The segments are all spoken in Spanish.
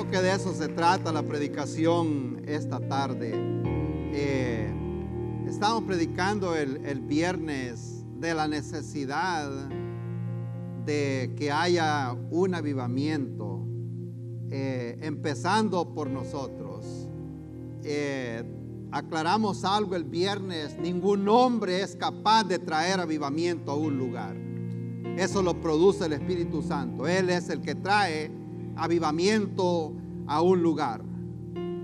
Creo que de eso se trata la predicación esta tarde. Estamos predicando el viernes de la necesidad de que haya un avivamiento, empezando por nosotros. Aclaramos algo el viernes: ningún hombre es capaz de traer avivamiento a un lugar. Eso lo produce el Espíritu Santo. Él es el que trae avivamiento a un lugar.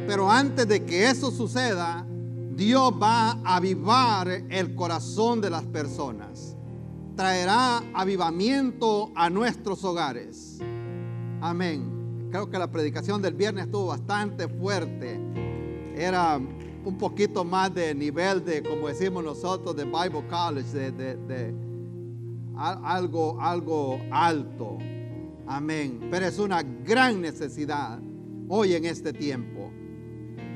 Pero antes de que eso suceda, Dios va a avivar el corazón de las personas. Traerá avivamiento a nuestros hogares. Amén. Creo que la predicación del viernes estuvo bastante fuerte. Era un poquito más de nivel de, como decimos nosotros, de Bible College, de algo alto. Amén. Pero es una gran necesidad hoy en este tiempo.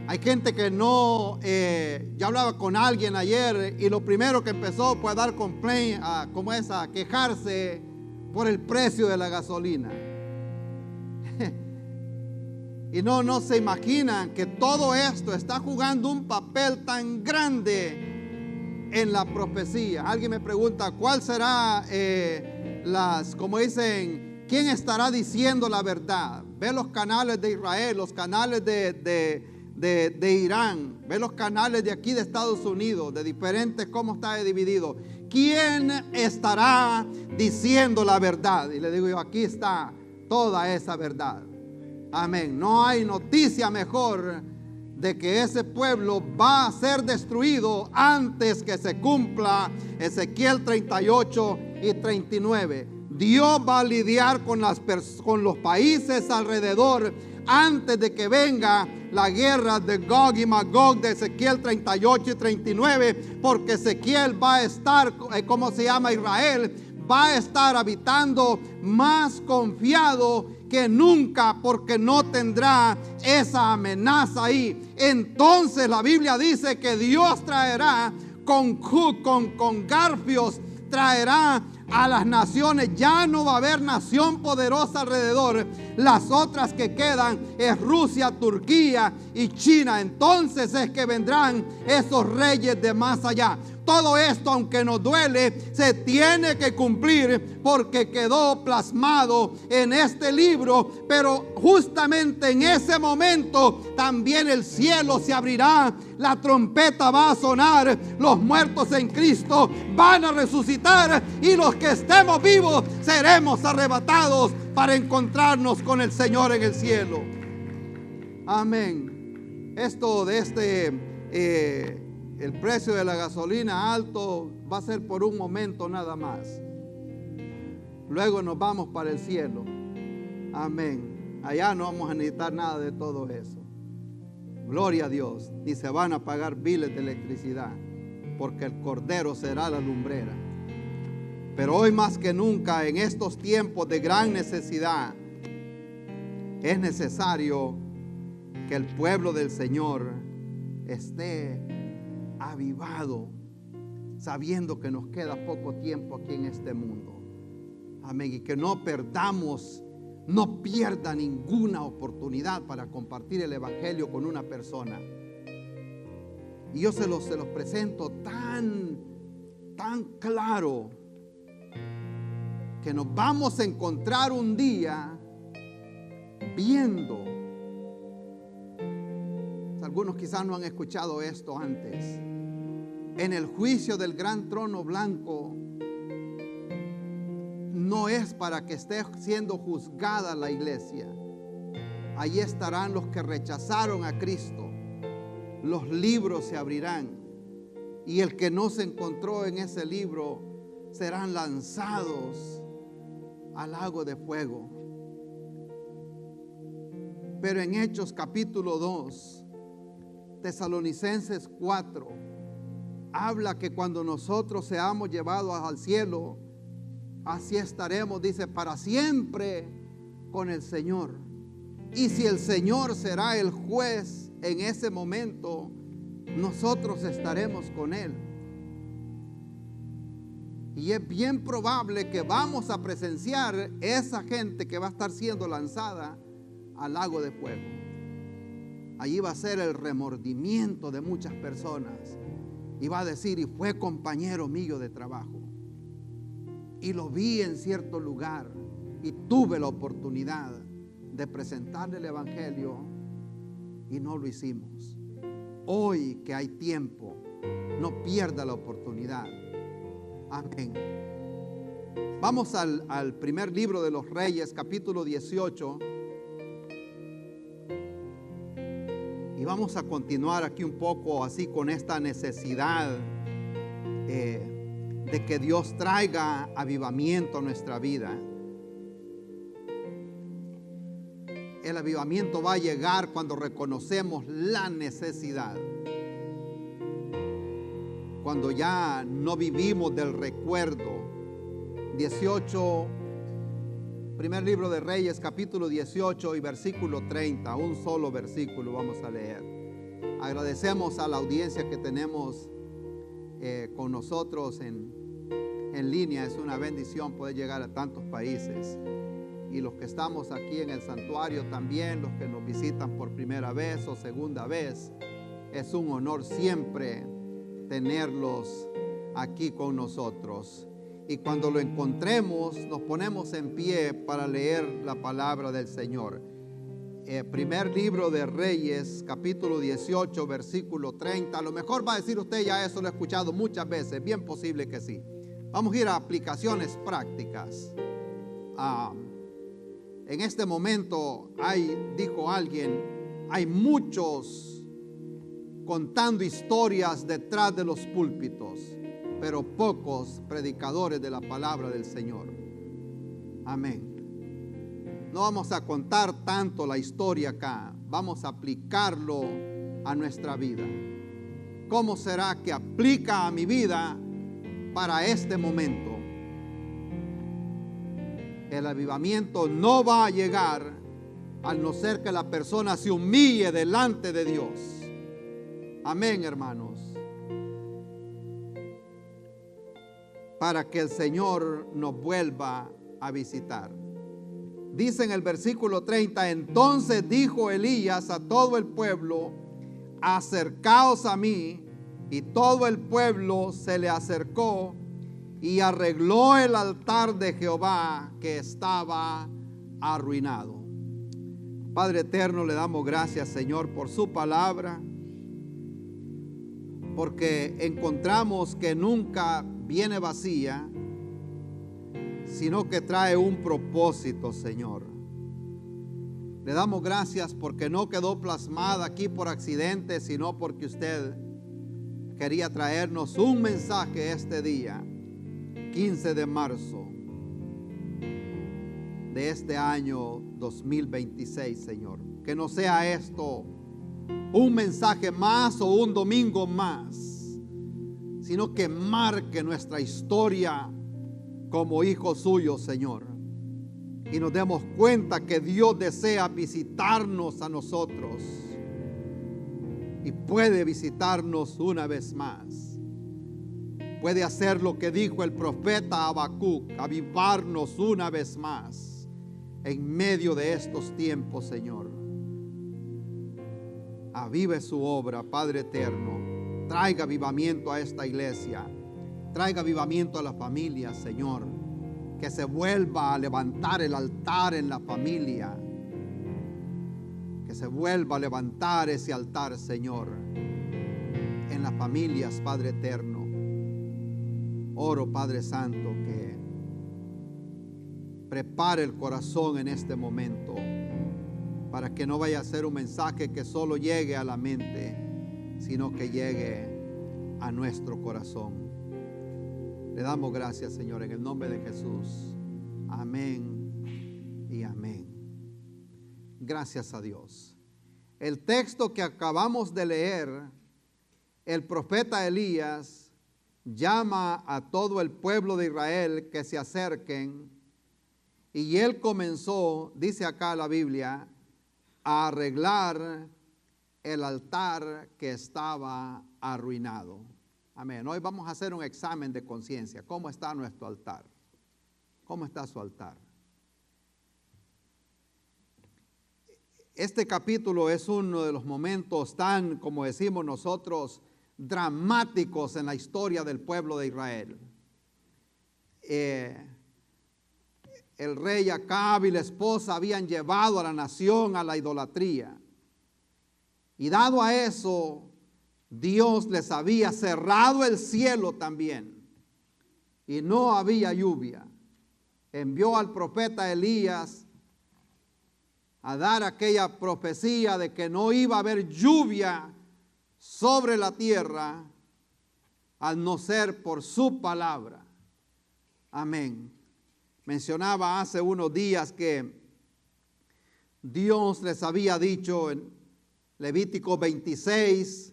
Hay gente que no, yo hablaba con alguien ayer y lo primero que empezó fue a dar complaint, a quejarse por el precio de la gasolina. Y no se imaginan que todo esto está jugando un papel tan grande en la profecía. Alguien me pregunta, ¿cuál será como dicen, quién estará diciendo la verdad? Ve los canales de Israel, los canales de Irán, ve los canales de aquí de Estados Unidos, de diferentes, cómo está dividido. ¿Quién estará diciendo la verdad? Y le digo yo, aquí está toda esa verdad. Amén. No hay noticia mejor de que ese pueblo va a ser destruido antes que se cumpla Ezequiel 38 y 39. Dios va a lidiar con los países alrededor antes de que venga la guerra de Gog y Magog de Ezequiel 38 y 39, porque Ezequiel va a estar, Israel va a estar habitando más confiado que nunca, porque no tendrá esa amenaza ahí. Entonces la Biblia dice que Dios traerá con garfios, traerá a las naciones. Ya no va a haber nación poderosa alrededor. Las otras que quedan es Rusia, Turquía y China. Entonces es que vendrán esos reyes de más allá. Todo esto, aunque nos duele, se tiene que cumplir porque quedó plasmado en este libro. Pero justamente en ese momento también el cielo se abrirá, la trompeta va a sonar, los muertos en Cristo van a resucitar y los que estemos vivos seremos arrebatados para encontrarnos con el Señor en el cielo. Amén. Esto de el precio de la gasolina alto va a ser por un momento nada más. Luego nos vamos para el cielo. Amén. Allá no vamos a necesitar nada de todo eso. Gloria a Dios. Ni se van a pagar biles de electricidad, porque el Cordero será la lumbrera. Pero hoy más que nunca, en estos tiempos de gran necesidad, es necesario que el pueblo del Señor esté avivado, sabiendo que nos queda poco tiempo aquí en este mundo. Amén. Y que no pierda ninguna oportunidad para compartir el evangelio con una persona. Y yo se los presento tan claro, que nos vamos a encontrar un día viendo. Algunos quizás no han escuchado esto antes. En el juicio del gran trono blanco, no es para que esté siendo juzgada la iglesia. Allí estarán los que rechazaron a Cristo. Los libros se abrirán y el que no se encontró en ese libro serán lanzados al lago de fuego. Pero en Hechos capítulo 2, Tesalonicenses 4, habla que cuando nosotros seamos llevados al cielo, así estaremos, dice, para siempre con el Señor. Y si el Señor será el juez en ese momento, nosotros estaremos con Él. Y es bien probable que vamos a presenciar esa gente que va a estar siendo lanzada al lago de fuego. Allí va a ser el remordimiento de muchas personas. Y va a decir, y fue compañero mío de trabajo. Y lo vi en cierto lugar. Y tuve la oportunidad de presentarle el evangelio. Y no lo hicimos. Hoy que hay tiempo, no pierda la oportunidad. Amén. Vamos al primer libro de los Reyes, capítulo 18. Y vamos a continuar aquí un poco así con esta necesidad de que Dios traiga avivamiento a nuestra vida. El avivamiento va a llegar cuando reconocemos la necesidad. Cuando ya no vivimos del recuerdo. 18, primer libro de Reyes, capítulo 18 y versículo 30, un solo versículo vamos a leer. Agradecemos a la audiencia que tenemos con nosotros en línea. Es una bendición poder llegar a tantos países. Y los que estamos aquí en el santuario también, los que nos visitan por primera vez o segunda vez, es un honor siempre tenerlos aquí con nosotros. Y cuando lo encontremos, nos ponemos en pie para leer la palabra del Señor. Primer libro de Reyes, capítulo 18, versículo 30. A lo mejor va a decir usted, ya eso lo he escuchado muchas veces. Bien posible que sí. Vamos a ir a aplicaciones prácticas. En este momento dijo alguien, hay muchos contando historias detrás de los púlpitos, pero pocos predicadores de la palabra del Señor. Amén. No vamos a contar tanto la historia acá, vamos a aplicarlo a nuestra vida. ¿Cómo será que aplica a mi vida para este momento? El avivamiento no va a llegar al no ser que la persona se humille delante de Dios. Amén, hermanos. Para que el Señor nos vuelva a visitar. Dice en el versículo 30, entonces dijo Elías a todo el pueblo, acercaos a mí, y todo el pueblo se le acercó y arregló el altar de Jehová que estaba arruinado. Padre eterno, le damos gracias, Señor, por su palabra, porque encontramos que nunca viene vacía, sino que trae un propósito, Señor. Le damos gracias porque no quedó plasmada aquí por accidente, sino porque usted quería traernos un mensaje este día, 15 de marzo de este año 2026, Señor. Que no sea esto un mensaje más o un domingo más, sino que marque nuestra historia como hijos suyos, Señor. Y nos demos cuenta que Dios desea visitarnos a nosotros y puede visitarnos una vez más. Puede hacer lo que dijo el profeta Habacuc, avivarnos una vez más en medio de estos tiempos, Señor. Avive su obra, Padre eterno. Traiga avivamiento a esta iglesia. Traiga avivamiento a la familia, Señor. Que se vuelva a levantar el altar en la familia. Que se vuelva a levantar ese altar, Señor, en las familias, Padre eterno. Oro, Padre Santo, que prepare el corazón en este momento para que no vaya a ser un mensaje que solo llegue a la mente, sino que llegue a nuestro corazón. Le damos gracias, Señor, en el nombre de Jesús. Amén y amén. Gracias a Dios. El texto que acabamos de leer, el profeta Elías llama a todo el pueblo de Israel que se acerquen, y él comenzó, dice acá la Biblia, a arreglar el altar que estaba arruinado. Amén. Hoy vamos a hacer un examen de conciencia. ¿Cómo está nuestro altar? ¿Cómo está su altar? Este capítulo es uno de los momentos tan, como decimos nosotros, dramáticos en la historia del pueblo de Israel. El rey Acab y la esposa habían llevado a la nación a la idolatría. Y dado a eso, Dios les había cerrado el cielo también. Y no había lluvia. Envió al profeta Elías a dar aquella profecía de que no iba a haber lluvia sobre la tierra, al no ser por su palabra. Amén. Mencionaba hace unos días que Dios les había dicho en Levítico 26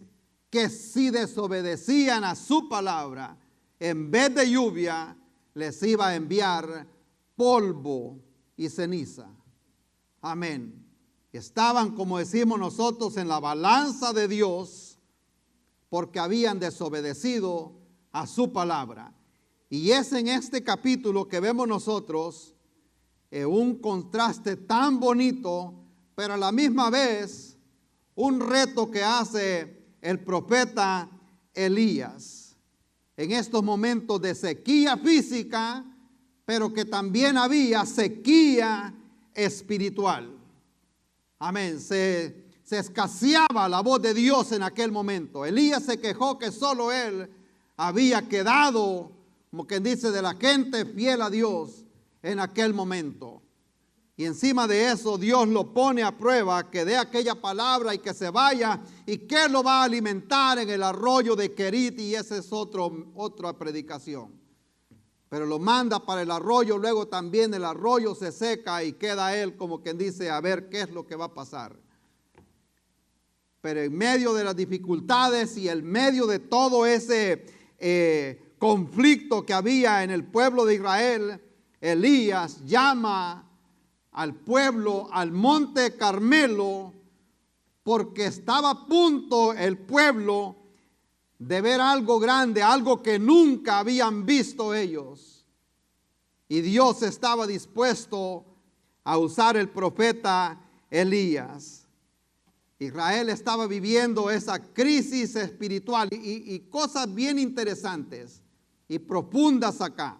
que si desobedecían a su palabra, en vez de lluvia, les iba a enviar polvo y ceniza. Amén. Estaban, como decimos nosotros, en la balanza de Dios porque habían desobedecido a su palabra. Y es en este capítulo que vemos nosotros un contraste tan bonito, pero a la misma vez un reto que hace el profeta Elías. En estos momentos de sequía física, pero que también había sequía espiritual. Amén. Se escaseaba la voz de Dios en aquel momento. Elías se quejó que solo él había quedado, como quien dice, de la gente fiel a Dios en aquel momento. Y encima de eso Dios lo pone a prueba, que dé aquella palabra y que se vaya. ¿Y qué lo va a alimentar en el arroyo de Querit? Y esa es otra predicación. Pero lo manda para el arroyo, luego también el arroyo se seca y queda él como quien dice, a ver qué es lo que va a pasar. Pero en medio de las dificultades y en medio de todo ese conflicto que había en el pueblo de Israel, Elías llama al pueblo al monte Carmelo porque estaba a punto el pueblo de ver algo grande, algo que nunca habían visto ellos. Y Dios estaba dispuesto a usar el profeta Elías. Israel estaba viviendo esa crisis espiritual y cosas bien interesantes y profundas acá.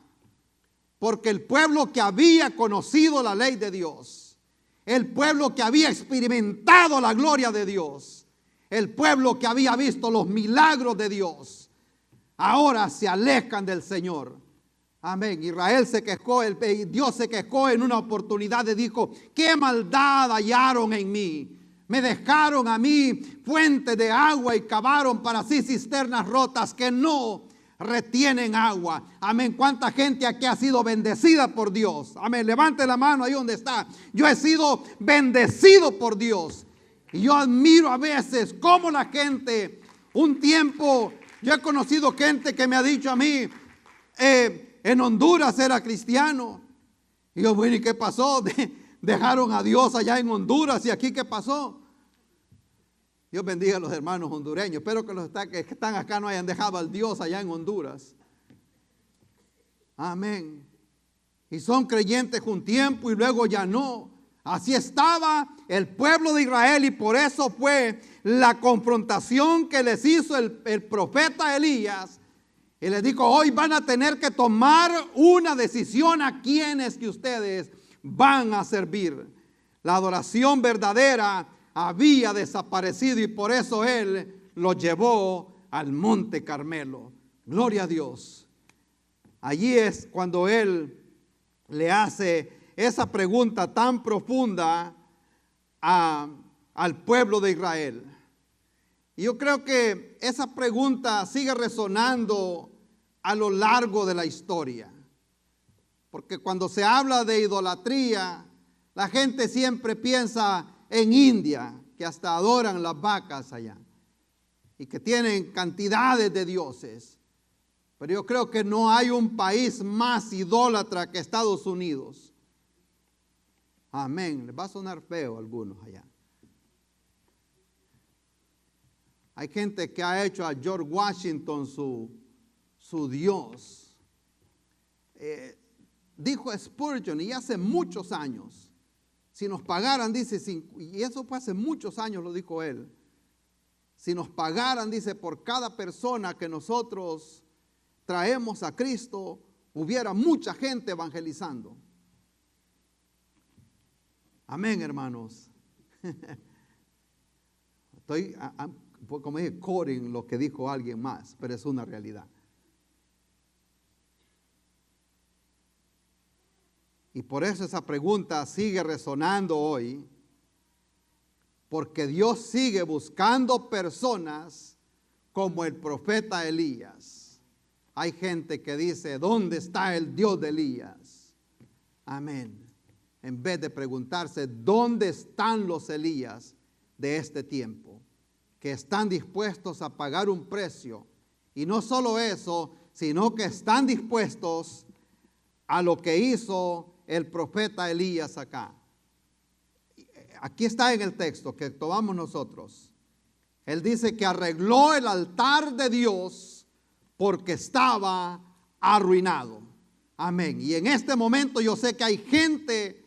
Porque el pueblo que había conocido la ley de Dios, el pueblo que había experimentado la gloria de Dios, el pueblo que había visto los milagros de Dios, ahora se alejan del Señor. Amén. Israel se quejó, Dios se quejó en una oportunidad y dijo, ¿qué maldad hallaron en mí? Me dejaron a mí fuente de agua y cavaron para sí cisternas rotas que no retienen agua. Amén. ¿Cuánta gente aquí ha sido bendecida por Dios? Amén. Levante la mano ahí donde está. Yo he sido bendecido por Dios. Y yo admiro a veces cómo la gente, un tiempo, yo he conocido gente que me ha dicho a mí, en Honduras era cristiano. Y yo, bueno, ¿y qué pasó? Dejaron a Dios allá en Honduras. ¿Y aquí qué pasó? Dios bendiga a los hermanos hondureños. Espero que los que están acá no hayan dejado al Dios allá en Honduras. Amén. Y son creyentes un tiempo y luego ya no. Así estaba el pueblo de Israel y por eso fue la confrontación que les hizo el profeta Elías. Y les dijo, hoy van a tener que tomar una decisión a quienes que ustedes van a servir. La adoración verdadera había desaparecido y por eso él lo llevó al monte Carmelo. Gloria a Dios. Allí es cuando él le hace esa pregunta tan profunda al pueblo de Israel. Y yo creo que esa pregunta sigue resonando a lo largo de la historia. Porque cuando se habla de idolatría, la gente siempre piensa en India, que hasta adoran las vacas allá y que tienen cantidades de dioses. Pero yo creo que no hay un país más idólatra que Estados Unidos. Amén. Les va a sonar feo a algunos allá. Hay gente que ha hecho a George Washington su Dios. Dijo Spurgeon, y hace muchos años, Si nos pagaran, dice, y eso fue hace muchos años, lo dijo él. Si nos pagaran, dice, por cada persona que nosotros traemos a Cristo, hubiera mucha gente evangelizando. Amén, hermanos. Estoy, como dije, quoting lo que dijo alguien más, pero es una realidad. Y por eso esa pregunta sigue resonando hoy, porque Dios sigue buscando personas como el profeta Elías. Hay gente que dice, ¿dónde está el Dios de Elías? Amén. En vez de preguntarse, ¿dónde están los Elías de este tiempo? Que están dispuestos a pagar un precio. Y no solo eso, sino que están dispuestos a lo que hizo el profeta Elías acá. Aquí está en el texto que tomamos nosotros. Él dice que arregló el altar de Dios porque estaba arruinado. Amén. Y en este momento yo sé que hay gente,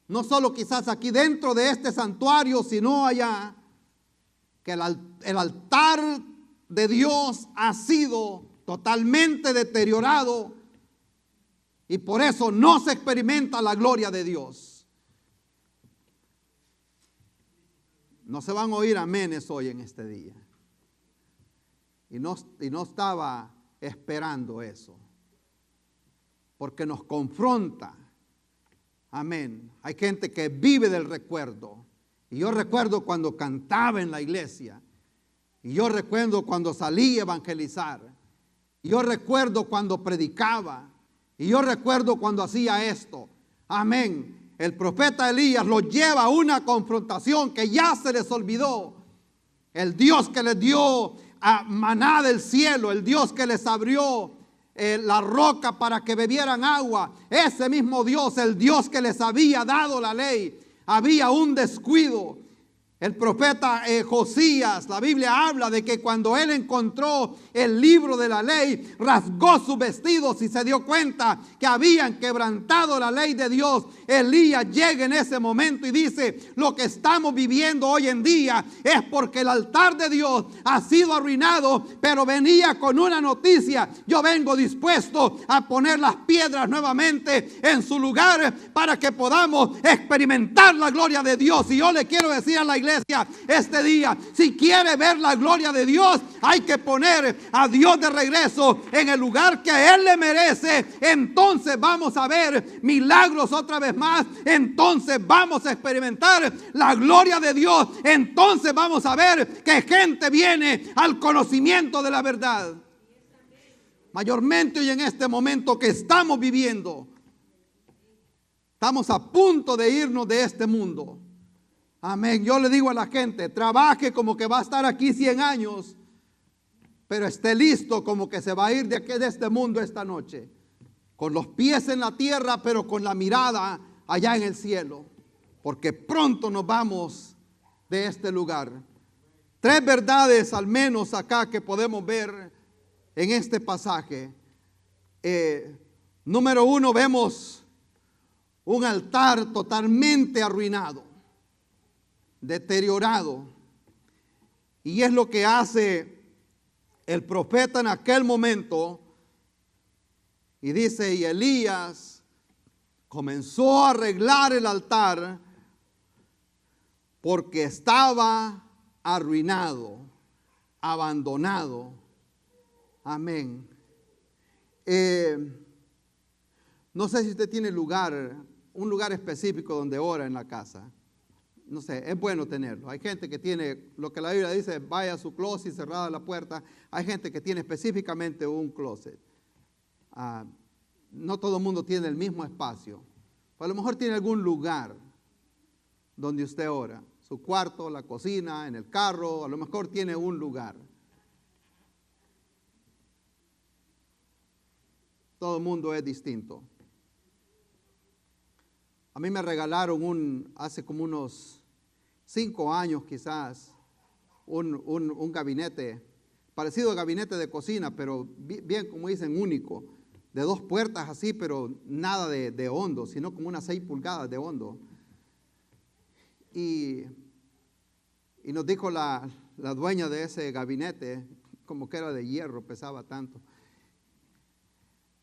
no solo quizás aquí dentro de este santuario, sino allá, que el altar de Dios ha sido totalmente deteriorado y por eso no se experimenta la gloria de Dios. No se van a oír amenes hoy en este día. Y no estaba esperando eso. Porque nos confronta. Amén. Hay gente que vive del recuerdo. Y yo recuerdo cuando cantaba en la iglesia. Y yo recuerdo cuando salí a evangelizar. Y yo recuerdo cuando predicaba. Y yo recuerdo cuando hacía esto. Amén. El profeta Elías los lleva a una confrontación que ya se les olvidó. El Dios que les dio a maná del cielo, el Dios que les abrió la roca para que bebieran agua, ese mismo Dios, el Dios que les había dado la ley, había un descuido. El profeta Josías, la Biblia habla de que cuando él encontró el libro de la ley, rasgó sus vestidos y se dio cuenta que habían quebrantado la ley de Dios. Elías llega en ese momento y dice, lo que estamos viviendo hoy en día es porque el altar de Dios ha sido arruinado, pero venía con una noticia: yo vengo dispuesto a poner las piedras nuevamente en su lugar para que podamos experimentar la gloria de Dios. Y yo le quiero decir a la iglesia este día, si quiere ver la gloria de Dios, hay que poner a Dios de regreso en el lugar que a Él le merece. Entonces vamos a ver milagros otra vez más. Entonces vamos a experimentar la gloria de Dios. Entonces vamos a ver que gente viene al conocimiento de la verdad. Mayormente hoy en este momento que estamos viviendo, estamos a punto de irnos de este mundo. Amén. Yo le digo a la gente, trabaje como que va a estar aquí 100 años, pero esté listo como que se va a ir de aquí, de este mundo esta noche. Con los pies en la tierra, pero con la mirada allá en el cielo. Porque pronto nos vamos de este lugar. 3 verdades al menos acá que podemos ver en este pasaje. Número 1, vemos un altar totalmente arruinado, deteriorado. Y es lo que hace el profeta en aquel momento. Y dice, y Elías comenzó a arreglar el altar porque estaba arruinado, abandonado. Amén. No sé si usted tiene un lugar específico donde ora en la casa. No sé, es bueno tenerlo. Hay gente que tiene, lo que la Biblia dice, vaya a su closet cerrada la puerta. Hay gente que tiene específicamente un closet. No todo el mundo tiene el mismo espacio. A lo mejor tiene algún lugar donde usted ora. Su cuarto, la cocina, en el carro, a lo mejor tiene un lugar. Todo el mundo es distinto. A mí me regalaron hace como unos 5 años quizás, un gabinete, parecido al gabinete de cocina, pero bien como dicen, único, de 2 puertas así, pero nada de hondo, sino como unas 6 pulgadas de hondo. Y nos dijo la dueña de ese gabinete, como que era de hierro, pesaba tanto,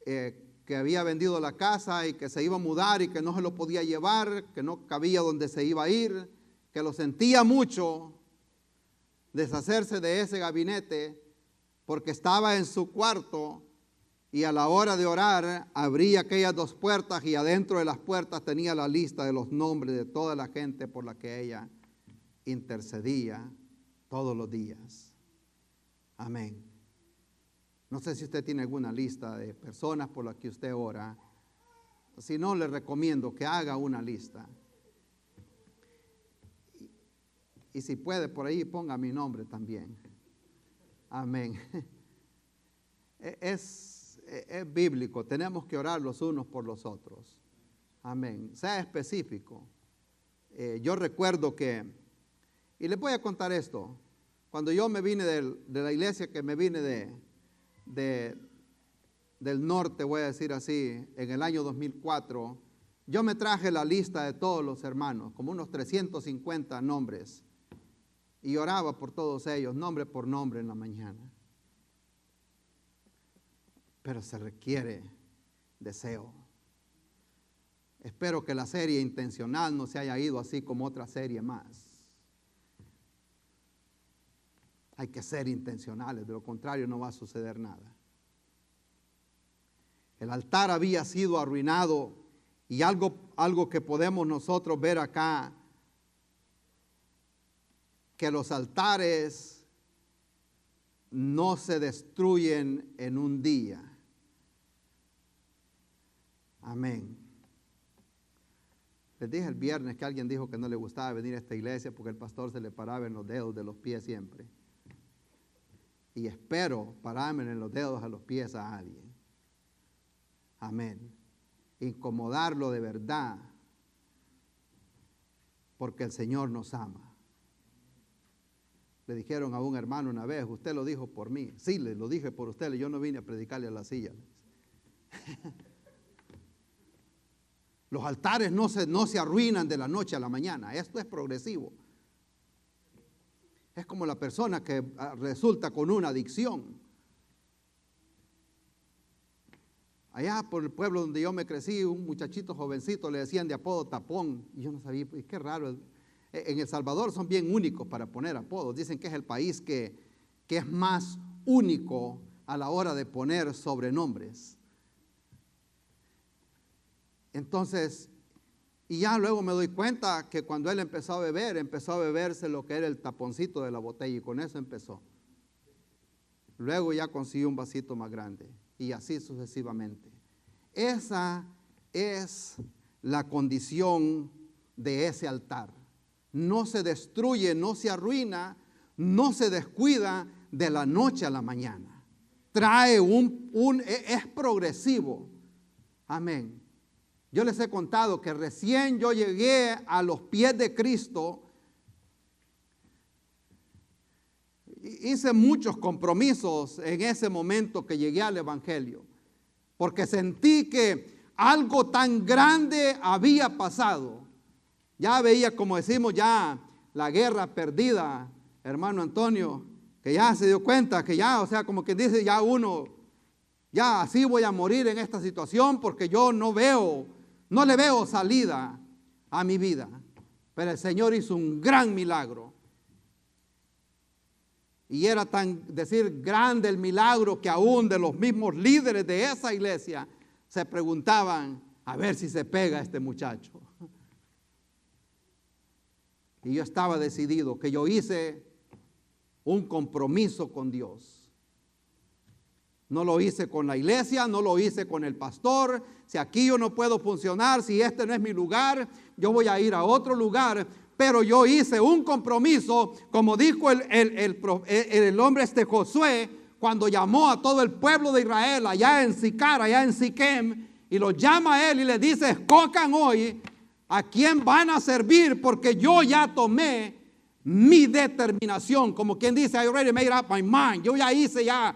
que había vendido la casa y que se iba a mudar y que no se lo podía llevar, que no cabía donde se iba a ir, que lo sentía mucho deshacerse de ese gabinete porque estaba en su cuarto y a la hora de orar abría aquellas dos puertas y adentro de las puertas tenía la lista de los nombres de toda la gente por la que ella intercedía todos los días. Amén. No sé si usted tiene alguna lista de personas por las que usted ora. Si no, le recomiendo que haga una lista. Y si puede, por ahí ponga mi nombre también. Amén. Es bíblico. Tenemos que orar los unos por los otros. Amén. Sea específico. Yo recuerdo que, y les voy a contar esto, cuando yo me vine de la iglesia, que me vine del norte, voy a decir así, en el año 2004, yo me traje la lista de todos los hermanos, como unos 350 nombres, y oraba por todos ellos, nombre por nombre en la mañana. Pero se requiere deseo. Espero que la serie intencional no se haya ido así como otra serie más. Hay que ser intencionales, de lo contrario no va a suceder nada. El altar había sido arruinado y algo que podemos nosotros ver acá, que los altares no se destruyen en un día. Amén. Les dije el viernes que alguien dijo que no le gustaba venir a esta iglesia porque el pastor se le paraba en los dedos de los pies siempre. Y espero pararme en los dedos a los pies a alguien. Amén. Incomodarlo de verdad, porque el Señor nos ama. Le dijeron a un hermano una vez, usted lo dijo por mí. Sí, lo dije por usted, yo no vine a predicarle a la silla. Los altares no se arruinan de la noche a la mañana. Esto es progresivo. Es como la persona que resulta con una adicción. Allá por el pueblo donde yo me crecí, un muchachito jovencito le decían de apodo Tapón. Y yo no sabía, pues, qué raro. En El Salvador son bien únicos para poner apodos. Dicen que es el país que es más único a la hora de poner sobrenombres. Entonces, y ya luego me doy cuenta que cuando él empezó a beberse lo que era el taponcito de la botella y con eso empezó. Luego ya consiguió un vasito más grande y así sucesivamente. Esa es la condición de ese altar. No se destruye, no se arruina, no se descuida de la noche a la mañana. Trae es progresivo. Amén. Yo les he contado que recién yo llegué a los pies de Cristo, hice muchos compromisos en ese momento que llegué al Evangelio, porque sentí que algo tan grande había pasado. Ya veía, como decimos, ya la guerra perdida, hermano Antonio, que ya se dio cuenta que ya, o sea, como que dice ya uno, ya así voy a morir en esta situación porque yo no le veo salida a mi vida. Pero el Señor hizo un gran milagro. Y era grande el milagro que aún de los mismos líderes de esa iglesia se preguntaban a ver si se pega este muchacho. Y yo estaba decidido, que yo hice un compromiso con Dios. No lo hice con la iglesia, no lo hice con el pastor. Si aquí yo no puedo funcionar, si este no es mi lugar, yo voy a ir a otro lugar. Pero yo hice un compromiso, como dijo el hombre Josué, cuando llamó a todo el pueblo de Israel allá en Sicar, allá en Siquem, y los llama a él y le dice, escojan hoy a quién van a servir, porque yo ya tomé mi determinación. Como quien dice, I already made up my mind. Yo ya hice, ya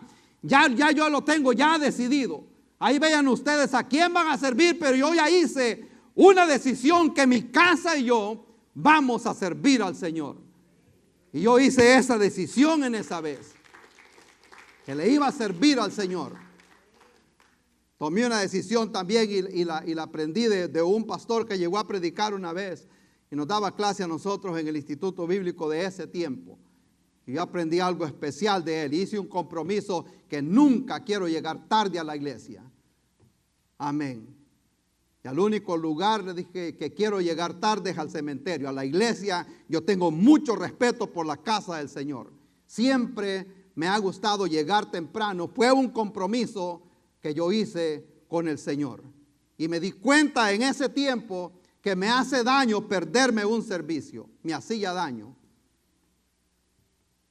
yo lo tengo ya decidido. Ahí vean ustedes a quién van a servir, pero yo ya hice una decisión que mi casa y yo Vamos a servir al Señor. Y yo hice esa decisión en esa vez, que le iba a servir al Señor. Tomé una decisión también y la aprendí de un pastor que llegó a predicar una vez y nos daba clase a nosotros en el instituto bíblico de ese tiempo. Y yo aprendí algo especial de él. Hice un compromiso que nunca quiero llegar tarde a la iglesia. Amén. Y al único lugar le dije que quiero llegar tarde es al cementerio. A la iglesia yo tengo mucho respeto por la casa del Señor. Siempre me ha gustado llegar temprano. Fue un compromiso que yo hice con el Señor. Y me di cuenta en ese tiempo que me hace daño perderme un servicio. Me hacía daño.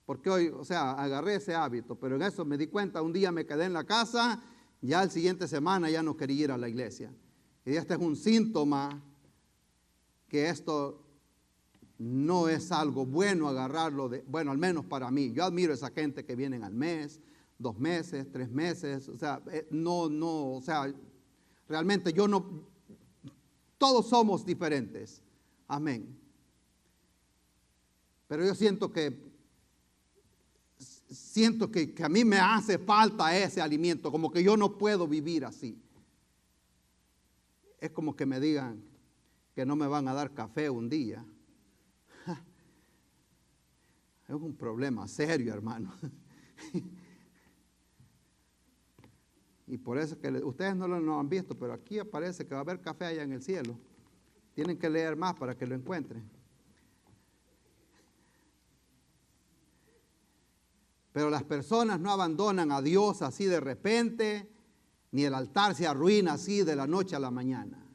Porque hoy, agarré ese hábito, pero en eso me di cuenta. Un día me quedé en la casa, ya la siguiente semana ya no quería ir a la iglesia. Y este es un síntoma que esto no es algo bueno agarrarlo, bueno, al menos para mí. Yo admiro a esa gente que vienen al mes, 2 meses, 3 meses, realmente yo no, todos somos diferentes. Amén. Pero yo siento que a mí me hace falta ese alimento, como que yo no puedo vivir así. Es como que me digan que no me van a dar café un día. Es un problema serio, hermano. Y por eso que ustedes no lo han visto, pero aquí aparece que va a haber café allá en el cielo. Tienen que leer más para que lo encuentren. Pero las personas no abandonan a Dios así de repente, ni el altar se arruina así de la noche a la mañana.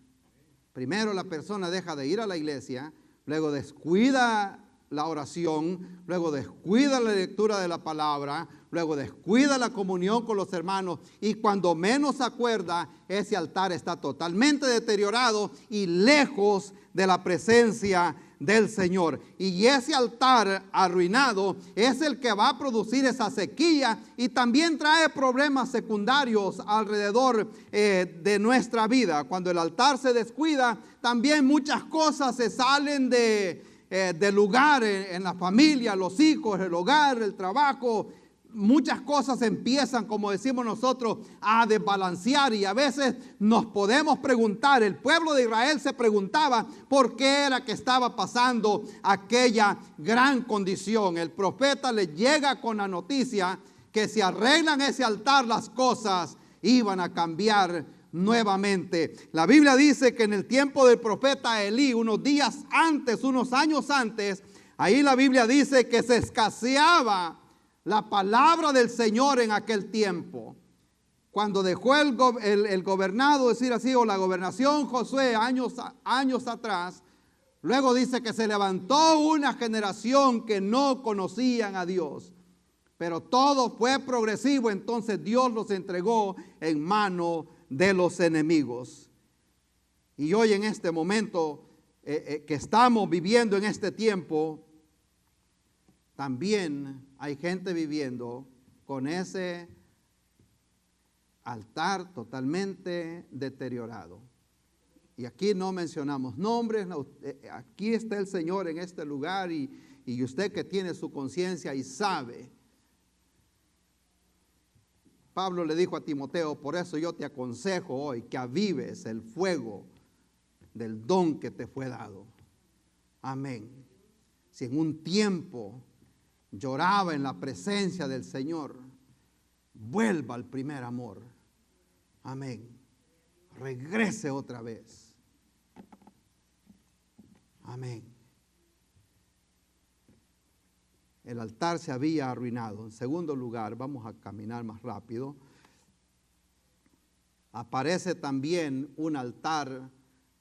Primero la persona deja de ir a la iglesia, luego descuida la oración, luego descuida la lectura de la palabra, luego descuida la comunión con los hermanos, y cuando menos se acuerda, ese altar está totalmente deteriorado y lejos de la presencia del Señor. Y ese altar arruinado es el que va a producir esa sequía y también trae problemas secundarios alrededor de nuestra vida. Cuando el altar se descuida, también muchas cosas se salen de lugar en la familia, los hijos, el hogar, el trabajo. Muchas cosas empiezan, como decimos nosotros, a desbalancear, y a veces nos podemos preguntar. El pueblo de Israel se preguntaba por qué era que estaba pasando aquella gran condición. El profeta les llega con la noticia que si arreglan ese altar, las cosas iban a cambiar nuevamente. La Biblia dice que en el tiempo del profeta Elí, unos días antes, unos años antes, ahí la Biblia dice que se escaseaba la palabra del Señor en aquel tiempo. Cuando dejó el gobernado, decir así, o la gobernación Josué años atrás, luego dice que se levantó una generación que no conocían a Dios. Pero todo fue progresivo, entonces Dios los entregó en mano de los enemigos. Y hoy en este momento que estamos viviendo en este tiempo, también hay gente viviendo con ese altar totalmente deteriorado. Y aquí no mencionamos nombres, aquí está el Señor en este lugar y usted que tiene su conciencia y sabe. Pablo le dijo a Timoteo: por eso yo te aconsejo hoy que avives el fuego del don que te fue dado. Amén. Si en un tiempo lloraba en la presencia del Señor, vuelva al primer amor. Amén. Regrese otra vez. Amén. El altar se había arruinado. En segundo lugar, vamos a caminar más rápido. Aparece también un altar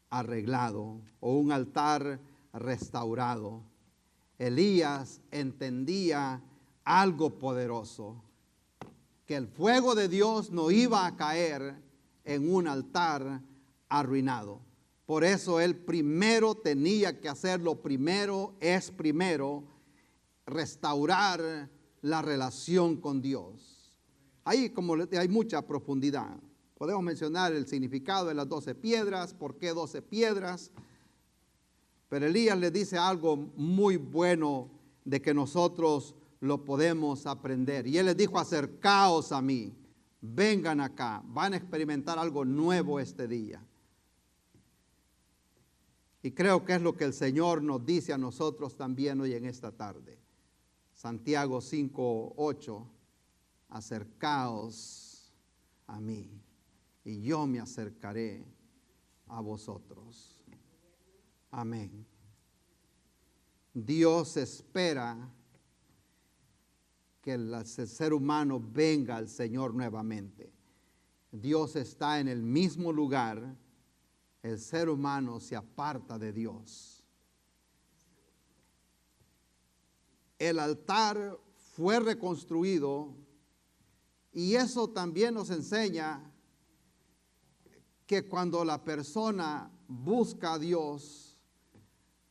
arreglado o un altar restaurado. Elías entendía algo poderoso, que el fuego de Dios no iba a caer en un altar arruinado. Por eso él primero tenía que hacer, lo primero es primero restaurar la relación con Dios. Ahí hay mucha profundidad. Podemos mencionar el significado de las 12 piedras, por qué 12 piedras. Pero Elías le dice algo muy bueno de que nosotros lo podemos aprender. Y él les dijo: acercaos a mí, vengan acá, van a experimentar algo nuevo este día. Y creo que es lo que el Señor nos dice a nosotros también hoy en esta tarde. Santiago 5:8, acercaos a mí y yo me acercaré a vosotros. Amén. Dios espera que el ser humano venga al Señor nuevamente. Dios está en el mismo lugar. El ser humano se aparta de Dios. El altar fue reconstruido y eso también nos enseña que cuando la persona busca a Dios,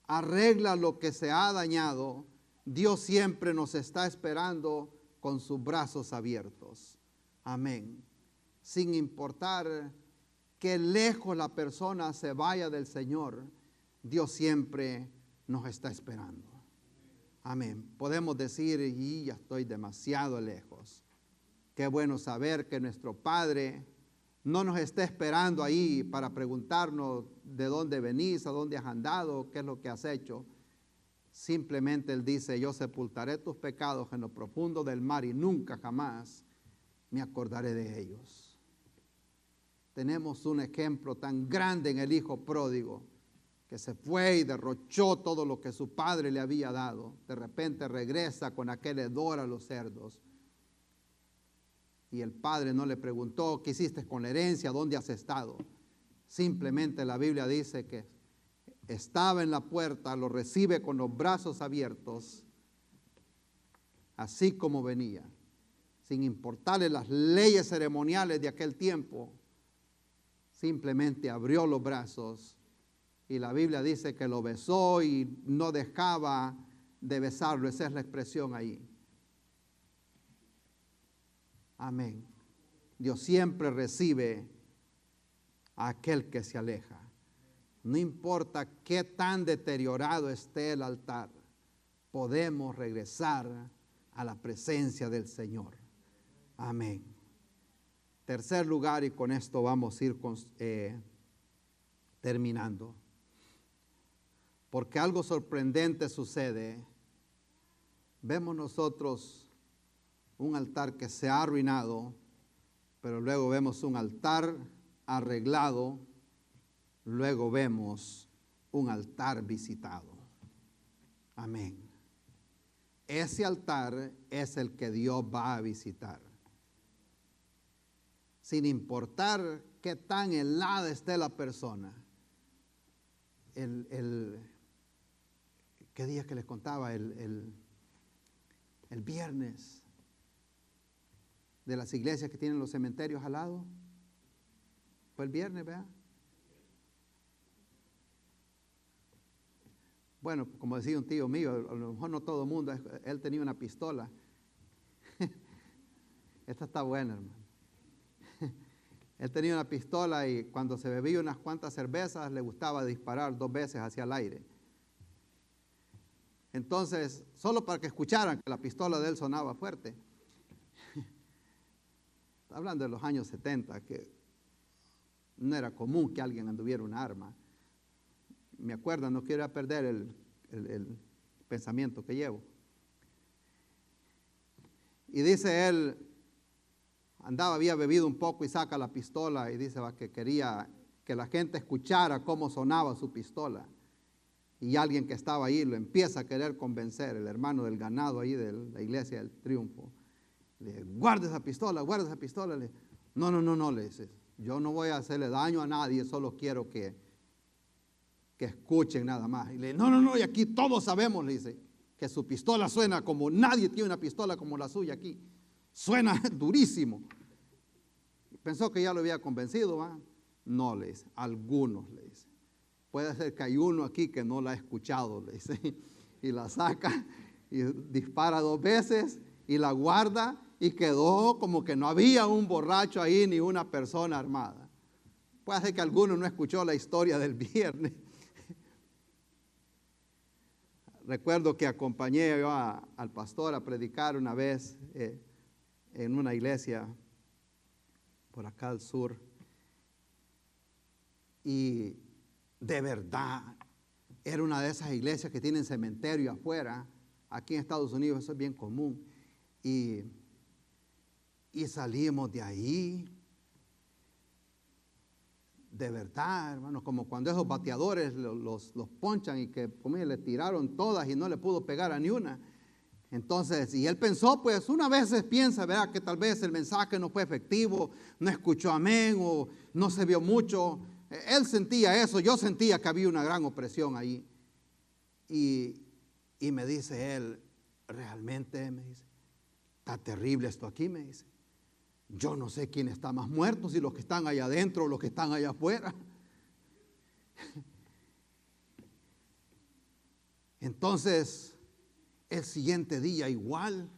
arregla lo que se ha dañado, Dios siempre nos está esperando con sus brazos abiertos. Amén. Sin importar que lejos la persona se vaya del Señor, Dios siempre nos está esperando. Amén. Podemos decir: y ya estoy demasiado lejos. Qué bueno saber que nuestro Padre no nos está esperando ahí para preguntarnos de dónde venís, a dónde has andado, qué es lo que has hecho. Simplemente Él dice: yo sepultaré tus pecados en lo profundo del mar y nunca jamás me acordaré de ellos. Tenemos un ejemplo tan grande en el hijo pródigo, que se fue y derrochó todo lo que su padre le había dado. De repente regresa con aquel hedor a los cerdos. Y el padre no le preguntó: ¿qué hiciste con la herencia? ¿Dónde has estado? Simplemente la Biblia dice que estaba en la puerta, lo recibe con los brazos abiertos, así como venía, sin importarle las leyes ceremoniales de aquel tiempo. Simplemente abrió los brazos y la Biblia dice que lo besó y no dejaba de besarlo. Esa es la expresión ahí. Amén. Dios siempre recibe a aquel que se aleja. No importa qué tan deteriorado esté el altar, podemos regresar a la presencia del Señor. Amén. Tercer lugar, y con esto vamos a ir terminando. Porque algo sorprendente sucede. Vemos nosotros un altar que se ha arruinado, pero luego vemos un altar arreglado, luego vemos un altar visitado. Amén. Ese altar es el que Dios va a visitar. Sin importar qué tan helada esté la persona. ¿Qué día que les contaba? El viernes, de las iglesias que tienen los cementerios al lado. Fue el viernes, ¿verdad? Bueno, como decía un tío mío, a lo mejor no todo el mundo, él tenía una pistola. Esta está buena, hermano. Él tenía una pistola y cuando se bebía unas cuantas cervezas le gustaba disparar 2 veces hacia el aire. Entonces, solo para que escucharan que la pistola de él sonaba fuerte. Está hablando de los años 70, que no era común que alguien anduviera un arma. Me acuerdo, no quiero perder el pensamiento que llevo. Y dice él, había bebido un poco y saca la pistola y dice que quería que la gente escuchara cómo sonaba su pistola. Y alguien que estaba ahí lo empieza a querer convencer, el hermano del ganado ahí de la iglesia del Triunfo. Le dice: guarda esa pistola, guarda esa pistola. No, le dice: yo no voy a hacerle daño a nadie, solo quiero que escuchen nada más. Y le dice: no, y aquí todos sabemos, le dice, que su pistola suena como nadie tiene una pistola como la suya aquí. Suena durísimo. Pensó que ya lo había convencido, ¿va? No, le dice, algunos, le dice. Puede ser que hay uno aquí que no la ha escuchado, le dice. Y la saca y dispara 2 veces y la guarda y quedó como que no había un borracho ahí ni una persona armada. Puede ser que alguno no escuchó la historia del viernes. recuerdo que acompañé yo al pastor a predicar una vez en una iglesia por acá al sur. Y de verdad, era una de esas iglesias que tienen cementerio afuera. Aquí en Estados Unidos eso es bien común. Y salimos de ahí. De verdad, hermanos, como cuando esos bateadores los ponchan y que como le tiraron todas y no le pudo pegar a ni una. Entonces, y él pensó, pues una vez piensa, ¿verdad?, que tal vez el mensaje no fue efectivo, no escuchó amén o no se vio mucho. Él sentía eso, yo sentía que había una gran opresión ahí. Y me dice él, realmente, me dice, está terrible esto aquí, me dice. Yo no sé quién está más muerto, si los que están allá adentro o los que están allá afuera. Entonces, el siguiente día igual.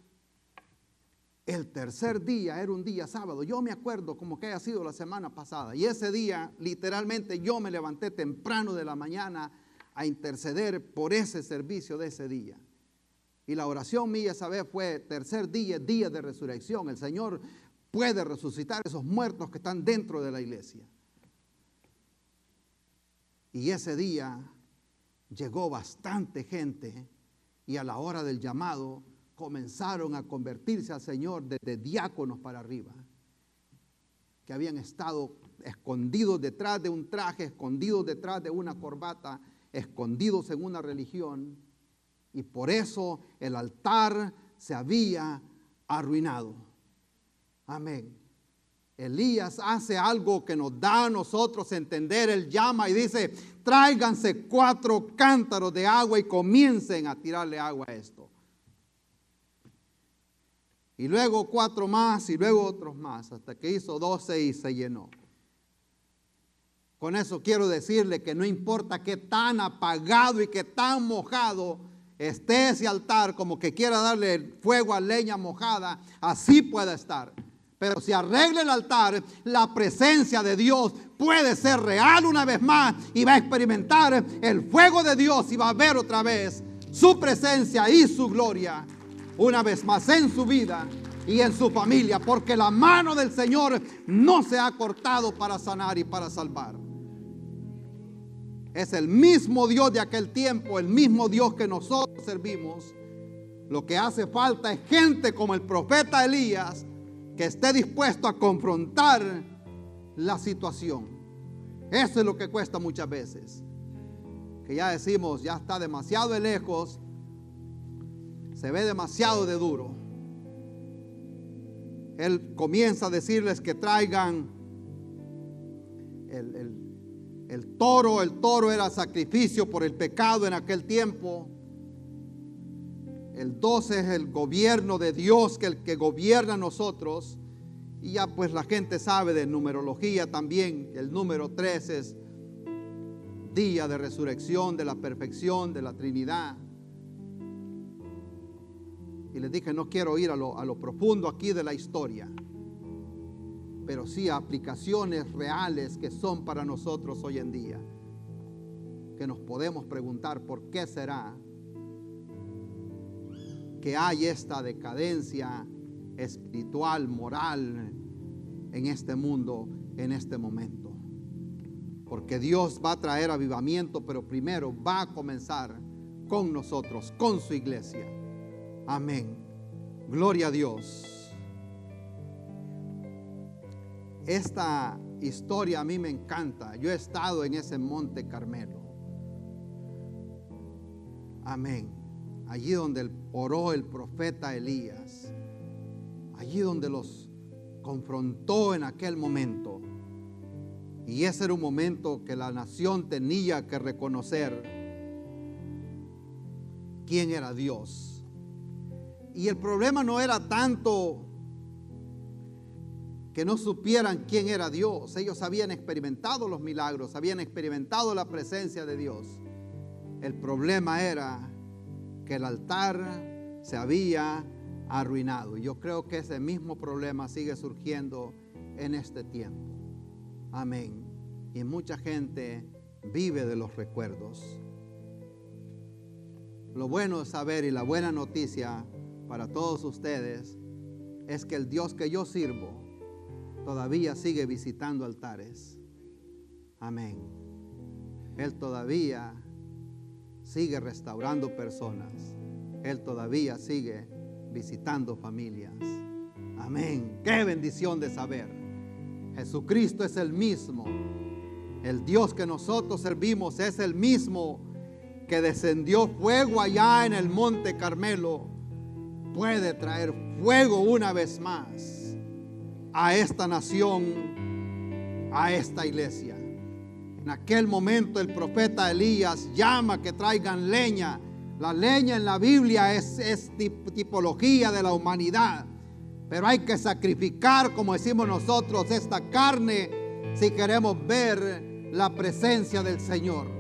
El tercer día era un día sábado. Yo me acuerdo como que haya sido la semana pasada. Y ese día, literalmente, yo me levanté temprano de la mañana a interceder por ese servicio de ese día. Y la oración mía esa vez fue: tercer día, día de resurrección. El Señor puede resucitar esos muertos que están dentro de la iglesia. Y ese día llegó bastante gente y a la hora del llamado comenzaron a convertirse al Señor desde diáconos para arriba, que habían estado escondidos detrás de un traje, escondidos detrás de una corbata, escondidos en una religión, y por eso el altar se había arruinado. Amén. Elías hace algo que nos da a nosotros entender. Él llama y dice: tráiganse 4 cántaros de agua y comiencen a tirarle agua a esto. Y luego 4 más y luego otros más, hasta que hizo 12 y se llenó. Con eso quiero decirle que no importa qué tan apagado y qué tan mojado esté ese altar, como que quiera darle fuego a leña mojada, así puede estar. Pero si arregla el altar, la presencia de Dios puede ser real una vez más y va a experimentar el fuego de Dios y va a ver otra vez su presencia y su gloria una vez más en su vida y en su familia, porque la mano del Señor no se ha cortado para sanar y para salvar. Es el mismo Dios de aquel tiempo, el mismo Dios que nosotros servimos. Lo que hace falta es gente como el profeta Elías, que esté dispuesto a confrontar la situación. Eso es lo que cuesta muchas veces. Que ya decimos, ya está demasiado de lejos, se ve demasiado de duro. Él comienza a decirles que traigan el toro. El toro era sacrificio por el pecado en aquel tiempo. El 12 es el gobierno de Dios, que el que gobierna a nosotros. Y ya pues la gente sabe de numerología también. El número 3 es día de resurrección, de la perfección, de la Trinidad. Y les dije, no quiero ir a lo profundo aquí de la historia, pero sí a aplicaciones reales que son para nosotros hoy en día. Que nos podemos preguntar por qué será que hay esta decadencia espiritual, moral en este mundo, en este momento. Porque Dios va a traer avivamiento, pero primero va a comenzar con nosotros, con su iglesia. Amén. Gloria a Dios. Esta historia a mí me encanta. Yo he estado en ese monte Carmelo. Amén. Allí donde oró el profeta Elías. Allí donde los confrontó en aquel momento. Y ese era un momento que la nación tenía que reconocer quién era Dios. Y el problema no era tanto que no supieran quién era Dios. Ellos habían experimentado los milagros, habían experimentado la presencia de Dios. El problema era que el altar se había arruinado. Y yo creo que ese mismo problema sigue surgiendo en este tiempo. Amén. Y mucha gente vive de los recuerdos. Lo bueno es saber, y la buena noticia para todos ustedes es que el Dios que yo sirvo todavía sigue visitando altares. Amén. Él todavía sigue restaurando personas. Él todavía sigue visitando familias. Amén. Qué bendición de saber. Jesucristo es el mismo. El Dios que nosotros servimos es el mismo que descendió fuego allá en el monte Carmelo. Puede traer fuego una vez más a esta nación, a esta iglesia. En aquel momento el profeta Elías llama que traigan leña. La leña en la Biblia es tipología de la humanidad. Pero hay que sacrificar, como decimos nosotros, esta carne si queremos ver la presencia del Señor.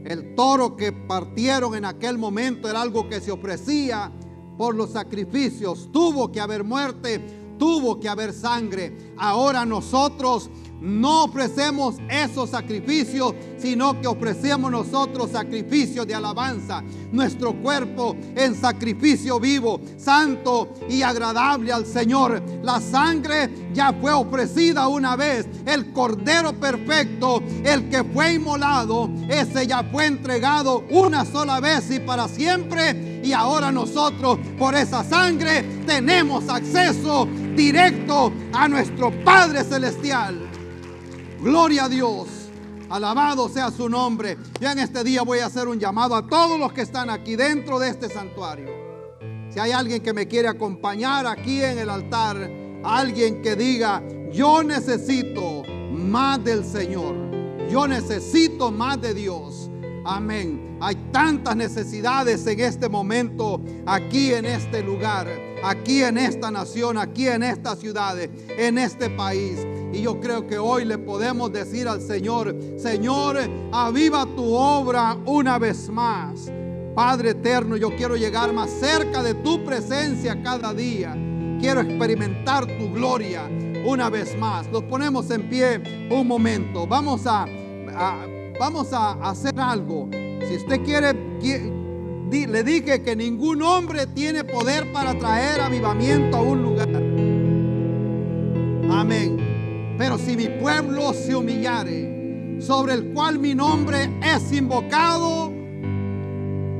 El toro que partieron en aquel momento era algo que se ofrecía por los sacrificios. Tuvo que haber muerte, tuvo que haber sangre. Ahora nosotros no ofrecemos esos sacrificios, sino que ofrecemos nosotros sacrificios de alabanza. Nuestro cuerpo en sacrificio vivo, santo y agradable al Señor. La sangre ya fue ofrecida una vez. El Cordero perfecto, el que fue inmolado, ese ya fue entregado una sola vez y para siempre. Y ahora nosotros por esa sangre tenemos acceso directo a nuestro Padre Celestial. Gloria a Dios, alabado sea su nombre. Ya en este día voy a hacer un llamado a todos los que están aquí dentro de este santuario. Si hay alguien que me quiere acompañar aquí en el altar, alguien que diga, yo necesito más del Señor, yo necesito más de Dios. Amén. Hay tantas necesidades en este momento, aquí en este lugar, aquí en esta nación, aquí en estas ciudades, en este país. Y yo creo que hoy le podemos decir al Señor, Señor, aviva tu obra una vez más. Padre eterno, yo quiero llegar más cerca de tu presencia cada día. Quiero experimentar tu gloria una vez más. Nos ponemos en pie un momento. Vamos a hacer algo. Si usted quiere, le dije que ningún hombre tiene poder para traer avivamiento a un lugar. Amén. Pero si mi pueblo se humillare, sobre el cual mi nombre es invocado,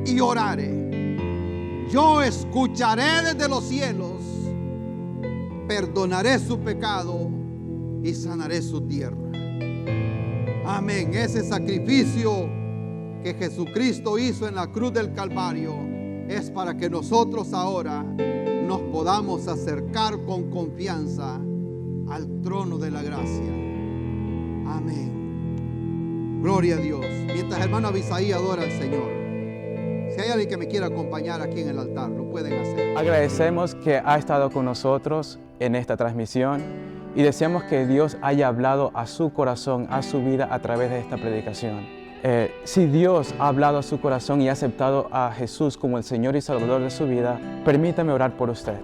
y orare, yo escucharé desde los cielos, perdonaré su pecado y sanaré su tierra. Amén. Ese sacrificio que Jesucristo hizo en la cruz del Calvario es para que nosotros ahora nos podamos acercar con confianza al trono de la gracia. Amén. Gloria a Dios. Mientras hermano Abisaí adora al Señor, si hay alguien que me quiera acompañar aquí en el altar, lo pueden hacer. Agradecemos que ha estado con nosotros en esta transmisión y deseamos que Dios haya hablado a su corazón, a su vida a través de esta predicación. Si Dios ha hablado a su corazón y ha aceptado a Jesús como el Señor y Salvador de su vida, permítame orar por usted.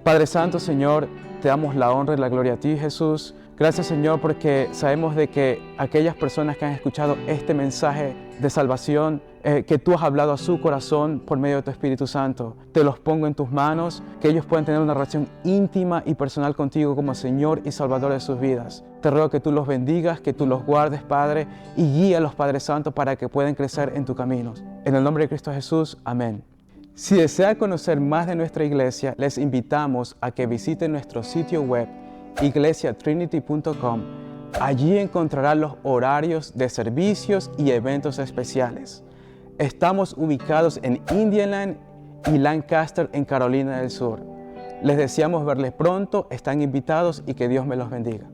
Padre Santo, Señor, te damos la honra y la gloria a ti, Jesús. Gracias, Señor, porque sabemos de que aquellas personas que han escuchado este mensaje de salvación, que tú has hablado a su corazón por medio de tu Espíritu Santo, te los pongo en tus manos, que ellos puedan tener una relación íntima y personal contigo como Señor y Salvador de sus vidas. Te ruego que tú los bendigas, que tú los guardes, Padre, y guíalos, Padre Santo, para que puedan crecer en tus caminos. En el nombre de Cristo Jesús, amén. Si desea conocer más de nuestra iglesia, les invitamos a que visiten nuestro sitio web iglesiatrinity.com. Allí encontrarán los horarios de servicios y eventos especiales. Estamos ubicados en Indiana y Lancaster, en Carolina del Sur. Les deseamos verles pronto, están invitados y que Dios me los bendiga.